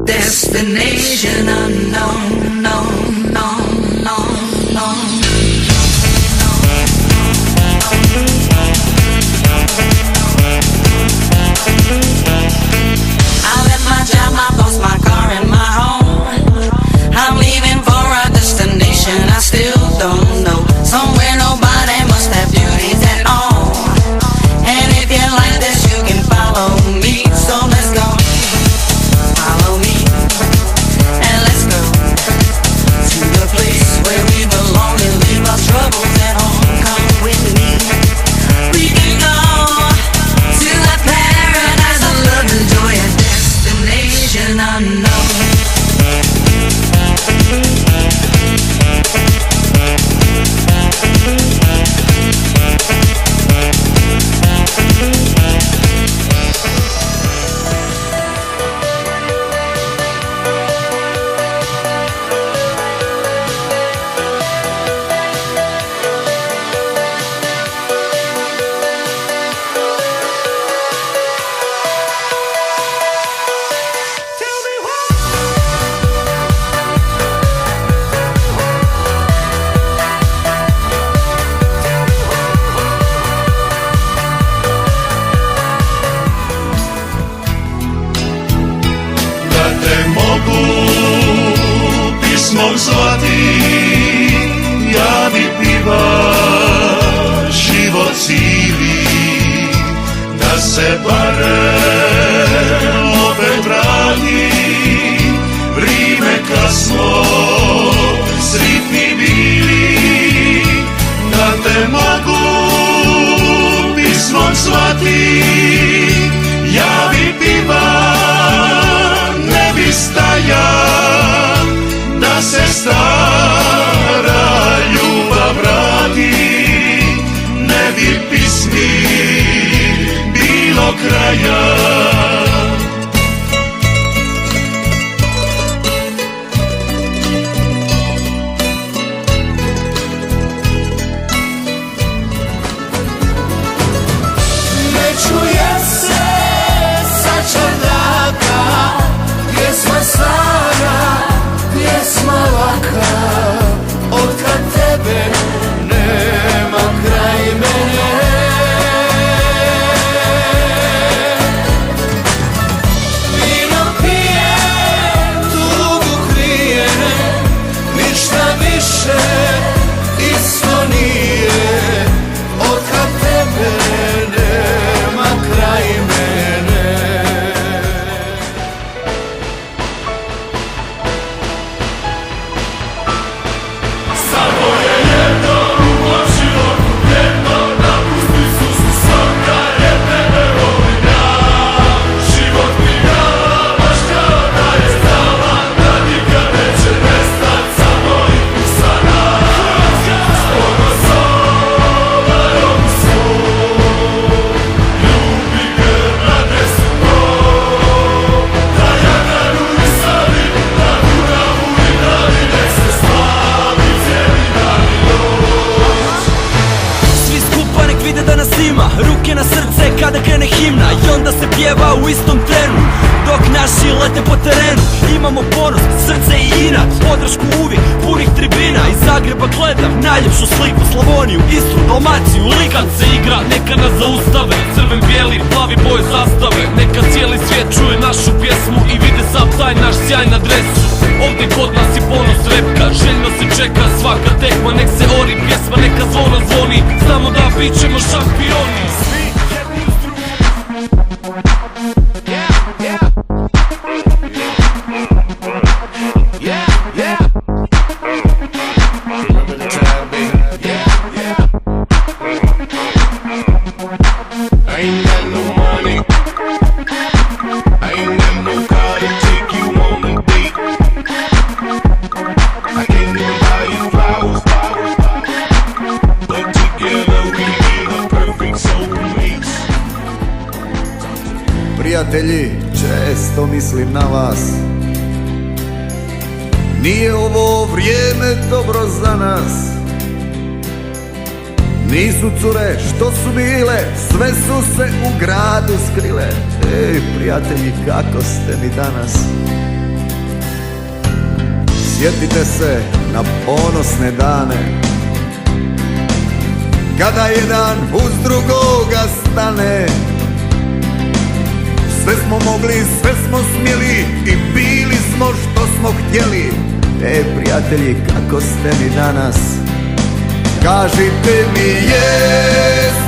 Destination unknown, no, no, no, no. I left my job, my boss, my car, and my home. I'm leaving for a destination I still don't know. Somewhere nobody must have duties at all. And if you like this, you can follow me. So let's go. Follow me. And let's go to the place where we belong and leave our troubles at home. Come with me. We can go to a paradise of love and joy, a destination unknown. Pismom zvati, ja mi piva život cili, da se barem opet vrati, vrime kad smo sritni bili, da te mogu pismom zvati, ja mi piva ne bi staja, da se stara ljubav vrati, ne bi pismi bilo kraja. Ne čuje se sa čardaka, pjesma stara, pjesma laka, otkad tebe nema kraj mene. Vino pijem, tugu krijem, ništa više isto nije, otkad tebe nema kraj mene. Samo je jedno u životu, jedno napusti su svaka je tebe volim ja. Život mi baš kao da je stalan, da nikad neće nestat sa mojih usana. Ono soba robu svoj, ljubi grla desu moj, da ja na rudi sadim, na Dunavu i dali nek se slavi cijeli dan i noć. Svi skupa nek vide da nas ima, ruke na srce kada krene himna, i onda se pjeva u istom trenu, dok naši lete po terenu. Imamo ponos, srce i inat, podršku uvijek punih tribina. Iz Zagreba gledam najljepšu sliku, Slavoniju, Istru, Dalmaciju, Liku. Kad se igra, neka nas zaustave, crven, bijeli, plavi boje zastave. Neka cijeli svijet čuje našu pjesmu i vide sav taj naš sjaj na dresu. Ovdje kod nas je ponos repka, željno se čeka svaka tekma. Nek se ori pjesma, neka zvono zvoni, znamo da bit ćemo šampioni. Svi jedni uz drugi. Remember the time, baby. I ain't got no money, I ain't got no car to take you on a date. I can't even buy you flowers, but together we made a perfect soulmate. Prijatelji, često mislim na vas. Nije ovo vrijeme dobro za nas. Nisu cure što su bile, sve su se u gradu skrile. Ej, prijatelji, kako ste mi danas? Sjetite se na ponosne dane, kada jedan uz drugoga stane. Sve smo mogli, sve smo smjeli i bili smo što smo htjeli. Prijatelji, kako ste mi danas? Kažite mi, jes